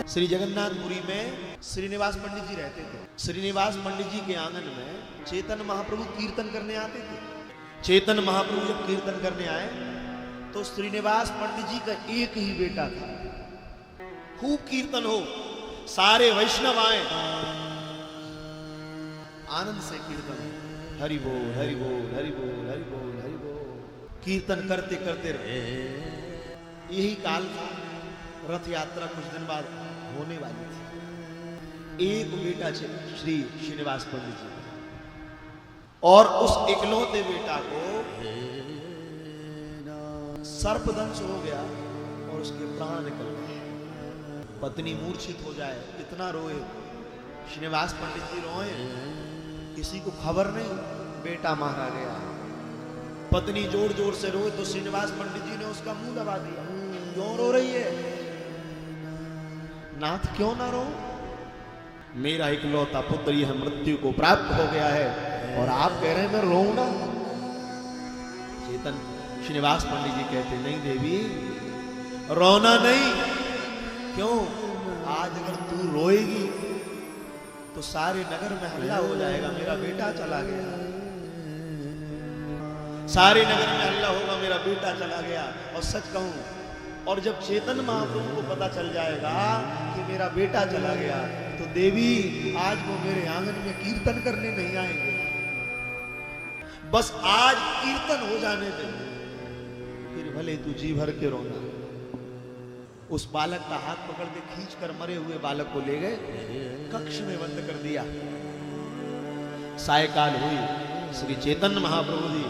श्री जगन्नाथपुरी में श्रीनिवास पंडित जी रहते थे। श्रीनिवास पंडित जी के आंगन में चेतन महाप्रभु कीर्तन करने आते थे। चेतन महाप्रभु जब कीर्तन करने आए तो श्रीनिवास पंडित जी का एक ही बेटा था। खूब कीर्तन हो, सारे वैष्णव आए, आनंद से कीर्तन, हरि बोल हरि बोल हरि बोल हरि बोल हरि बोल, कीर्तन करते करते रहे। यही काल था, रथ यात्रा कुछ दिन बाद होने वाली थी। एक बेटा श्री श्रीनिवास पंडित जी, और उस इकलौते बेटा को सर्पदंश हो गया और उसके प्राण निकल गए। पत्नी मूर्छित हो जाए, इतना रोए, श्रीनिवास पंडित जी रोए, किसी को खबर नहीं, बेटा मारा गया। पत्नी जोर जोर से रोए तो श्रीनिवास पंडित जी ने उसका मुंह दबा दिया। क्यों रो रही है नाथ, क्यों ना रो? मेरा इकलौता पुत्र यह मृत्यु को प्राप्त हो गया है और आप कह रहे हैं मैं रोऊं ना? चेतन श्रीनिवास पंडित जी कहते नहीं देवी, रोना नहीं। क्यों? आज अगर तू रोएगी तो सारे नगर में हल्ला हो जाएगा, मेरा बेटा चला गया। सारे नगर में हल्ला होगा, मेरा बेटा चला गया। और सच कहूं, और जब चेतन महाप्रभु को पता चल जाएगा कि मेरा बेटा चला गया तो देवी आज वो मेरे आंगन में कीर्तन करने नहीं आएंगे। बस आज कीर्तन हो जाने दे, फिर भले तू जी भर के रोना। उस बालक का हाथ पकड़ के खींचकर मरे हुए बालक को ले गए, कक्ष में बंद कर दिया। सायकाल हुई, श्री चेतन महाप्रभु जी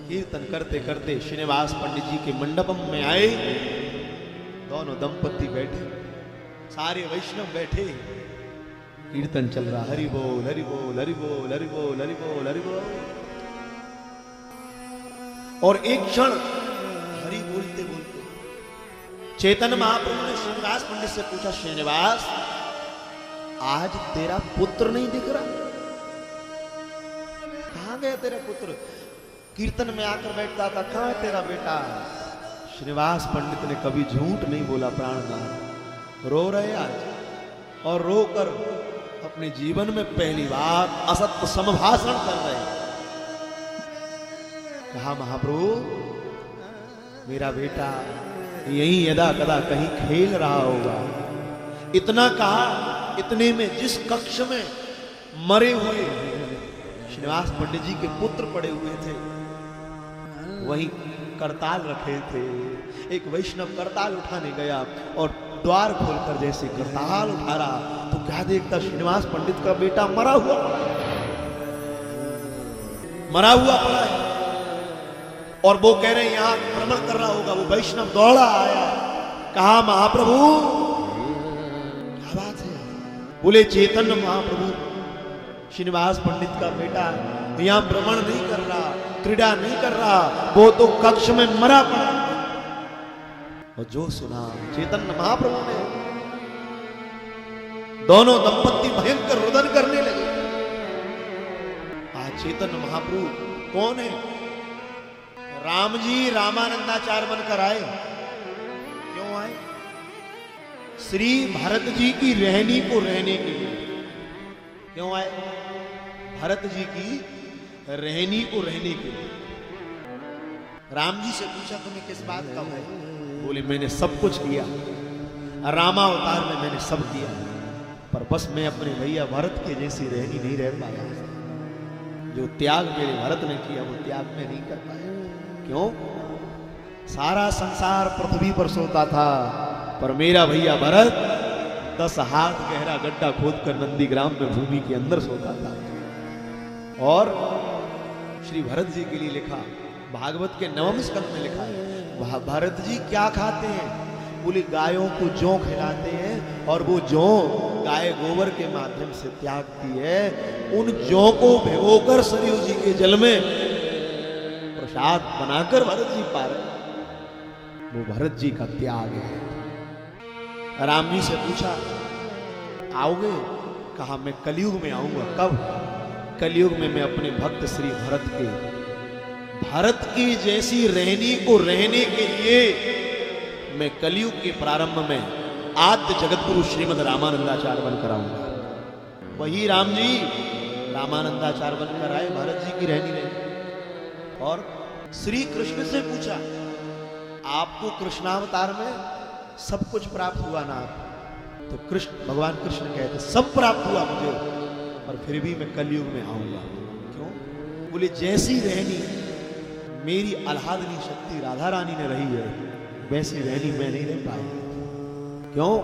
कीर्तन करते करते श्रीनिवास पंडित जी के मंडपम में आए। दोनों दंपति बैठे, सारे वैष्णव बैठे, कीर्तन चल रहा, हरि बोल हरि बोल हरि बोल हरि बोल हरि बोल हरि बोल। और एक क्षण हरि बोलते बोलते चेतन महाप्रभु ने श्रीनिवास पंडित से पूछा, श्रीनिवास आज तेरा पुत्र नहीं दिख रहा? कहां गया तेरा पुत्र? कीर्तन में आकर बैठता था, कहां है तेरा बेटा? श्रीनिवास पंडित ने कभी झूठ नहीं बोला प्राणनाथ। रो रहे आज, और रोकर अपने जीवन में पहली बार असत्य समभाषण कर रहे। कहा महाप्रभु मेरा बेटा यहीं यदा कदा कहीं खेल रहा होगा। इतना कहा, इतने में जिस कक्ष में मरे हुए श्रीनिवास पंडित जी के पुत्र पड़े हुए थे, वहीं करताल रखे थे। एक वैष्णव करताल उठाने गया और द्वार खोलकर जैसे करताल उठा रहा तो क्या देखता, श्रीनिवास पंडित का बेटा मरा हुआ पड़ा है। और वो कह रहे हैं यहां भ्रमण कर रहा होगा। वो वैष्णव दौड़ा आया, कहा महाप्रभु क्या बात है? बोले चेतन महाप्रभु श्रीनिवास पंडित का बेटा यहां भ्रमण नहीं कर रहा, क्रीड़ा नहीं कर रहा, वो तो कक्ष में मरा पड़ा। और जो सुना चेतन महाप्रभु ने, दोनों दंपति भयंकर रुदन करने लगे। आज चेतन महाप्रभु कौन है? राम जी रामानंदाचार्य बनकर आए। क्यों आए? श्री भरत जी की रहनी को रहने के लिए। क्यों आए? भरत जी की रहनी को रहने के लिए। राम जी से पूछा तुम्हें किस बात का है? बोले मैंने सब कुछ किया, रामावतार में मैंने सब किया, पर बस मैं अपने भैया भरत के जैसी रहनी नहीं रह पाया। जो त्याग मेरे भरत ने किया वो त्याग में नहीं कर पाया। क्यों? सारा संसार पृथ्वी पर सोता था, पर मेरा भैया भरत 10 हाथ गहरा गड्ढा खोदकर नंदीग्राम में भूमि के अंदर सोता था। और श्री भरत जी के लिए लिखा, भागवत के 9वें स्कंद में लिखा है, भरत जी क्या खाते हैं? बोले गायों को जौ खिलाते हैं, और वो जौ गाय गोबर के माध्यम से त्यागती है। उन जौ को भिगोकर सरयू जी के जल में प्रसाद बनाकर भरत जी पा रहे, वो भरत जी का त्याग है। राम जी से पूछा आओगे? कहा मैं कलयुग में आऊंगा। कब? कलयुग में मैं अपने भक्त श्री भरत की जैसी रहनी को रहने के लिए मैं कलयुग के प्रारंभ में आद्य जगतगुरु श्रीमद रामानंदाचार्य बनकर आऊंगा। वही राम जी रामानंदाचार्य बनकर आए, भरत जी की रहनी रही। और श्री कृष्ण से पूछा, आपको कृष्णावतार में सब कुछ प्राप्त हुआ ना? तो कृष्ण भगवान कृष्ण कहते, सब प्राप्त हुआ मुझे, और फिर भी मैं कलयुग में आऊंगा। क्यों? बोले जैसी रहनी मेरी आह्लादनी शक्ति राधा रानी ने रही है, वैसी रहनी मैं नहीं रह पाई। क्यों?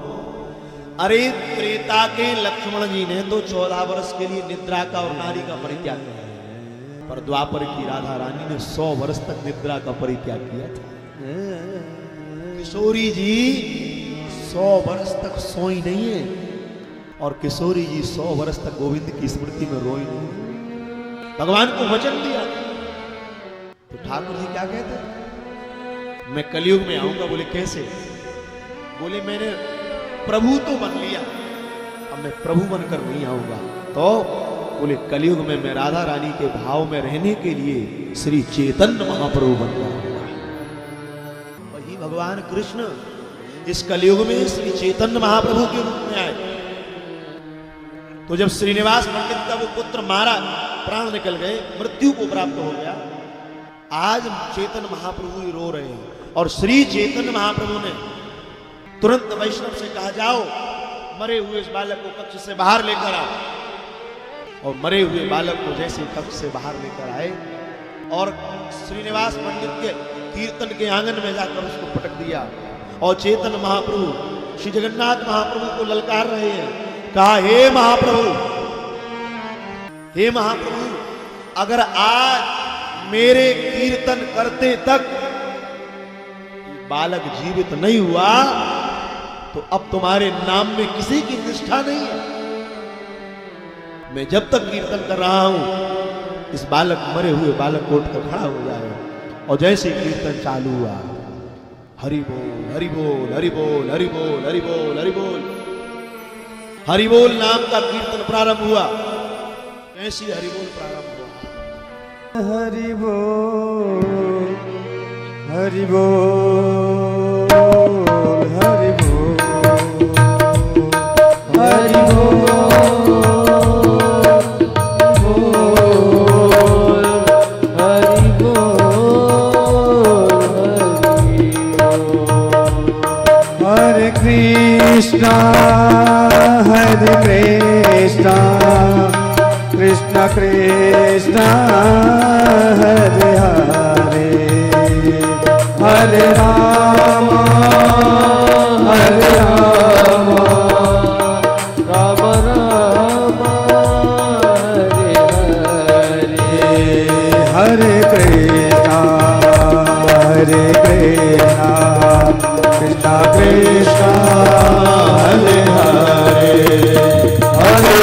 अरे त्रेता के लक्ष्मण जी ने तो 14 वर्ष के लिए निद्रा का और नारी का परित्याग किया, पर द्वापर की राधा रानी ने 100 वर्ष तक निद्रा का परित्याग किया था। किशोरी जी 100 वर्ष तक सोई नहीं है, और किशोरी जी 100 वर्ष तक गोविंद की स्मृति में रोई नहीं। भगवान को वचन दिया। तो ठाकुर जी क्या कहते हैं? मैं कलयुग में आऊंगा। बोले कैसे? बोले मैंने प्रभु तो बन लिया, अब मैं प्रभु बनकर नहीं आऊंगा। तो बोले कलयुग में मैं राधा रानी के भाव में रहने के लिए श्री चैतन्य महाप्रभु बनकर आऊंगा। वही भगवान कृष्ण इस कलयुग में श्री चैतन्य महाप्रभु के रूप में आए। तो जब श्रीनिवास पंडित का वो पुत्र मारा, प्राण निकल गए, मृत्यु को प्राप्त हो गया, आज चैतन्य महाप्रभु ही रो रहे हैं। और श्री चैतन्य महाप्रभु ने तुरंत वैष्णव से कहा, जाओ मरे हुए इस बालक को कक्ष से बाहर लेकर आओ। और मरे हुए बालक को जैसे कक्ष से बाहर लेकर आए और श्रीनिवास पंडित के कीर्तन के आंगन में जाकर उसको पटक दिया। और चैतन्य महाप्रभु श्री जगन्नाथ महाप्रभु को ललकार रहे हैं, कहा, हे महाप्रभु, हे महाप्रभु, अगर आज मेरे कीर्तन करते तक बालक जीवित नहीं हुआ तो अब तुम्हारे नाम में किसी की निष्ठा नहीं है। मैं जब तक कीर्तन कर रहा हूं इस बालक, मरे हुए बालक को उठकर खड़ा हो जाए। और जैसे कीर्तन चालू हुआ, हरि बोल हरि बोल हरि बोल हरि बोल हरि बोल हरि बोल हरि बोल नाम का कीर्तन प्रारंभ हुआ। कैसी हरि बोल प्रारंभ हुआ? हरि बोल हरि बोल हरि बोल हरि बोल हरि बोल हरे कृष्णा हरे कृष्णा कृष्ण कृष्ण हरे हरे हरे राम राम राम हरे हरे हरे कृष्णा कृष्ण कृष्ण हरे हरे हरे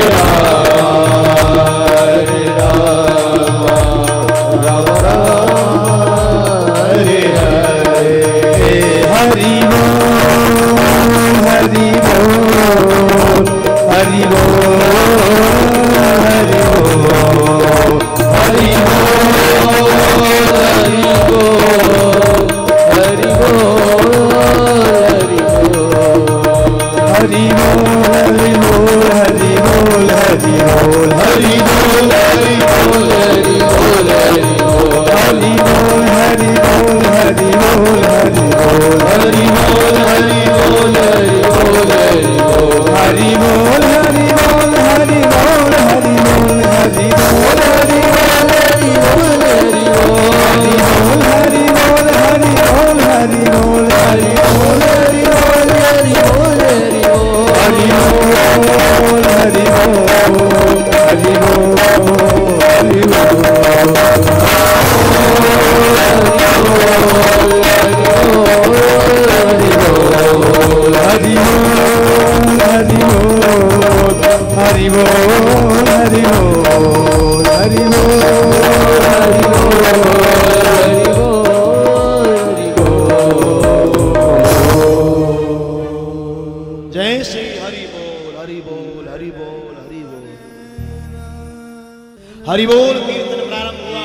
हरि बोल कीर्तन प्रारंभ हुआ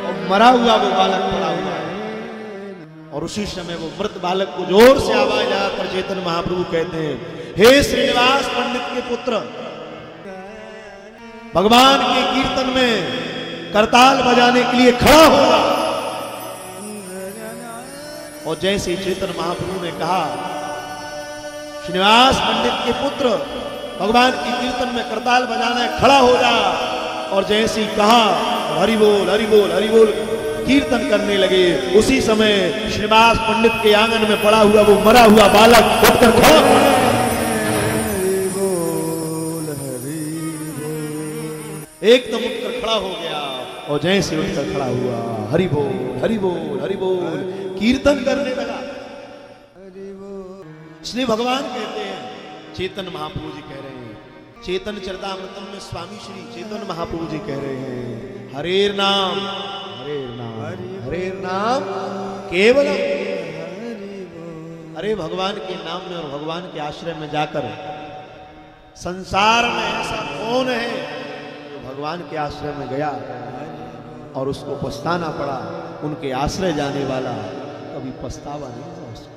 और मरा हुआ वो बालक पड़ा हुआ है। और उसी समय वो मृत बालक को जोर से आवाज लगाकर चैतन्य महाप्रभु कहते हैं, हे श्रीनिवास पंडित के पुत्र, भगवान के कीर्तन में करताल बजाने के लिए खड़ा होगा। और जैसे चैतन्य महाप्रभु ने कहा, श्रीनिवास पंडित के पुत्र, भगवान की कीर्तन में करताल बजाना है, खड़ा हो जा। और जैसे ही कहा, हरि बोल हरि बोल हरि बोल कीर्तन करने लगे। उसी समय श्रीनिवास पंडित के आंगन में पड़ा हुआ वो मरा हुआ बालक उठकर खड़ा हो गया। एकदम उठकर खड़ा हो गया और जैसे उठकर खड़ा हुआ, हरि बोल हरि बोल हरि बोल कीर्तन करने लगा। इसलिए भगवान कहते हैं, चैतन्य महाप्रभु जी कह रहे हैं, चैतन्य चरितामृतम में स्वामी श्री चैतन्य महाप्रभु जी कह रहे हैं, हरेर नाम हरेर नाम हरेर नाम केवल। अरे भगवान के नाम में और भगवान के आश्रय में जाकर, संसार में ऐसा कौन है जो भगवान के आश्रय में गया और उसको पछताना पड़ा। उनके आश्रय जाने वाला कभी पछतावा नहीं था उसको।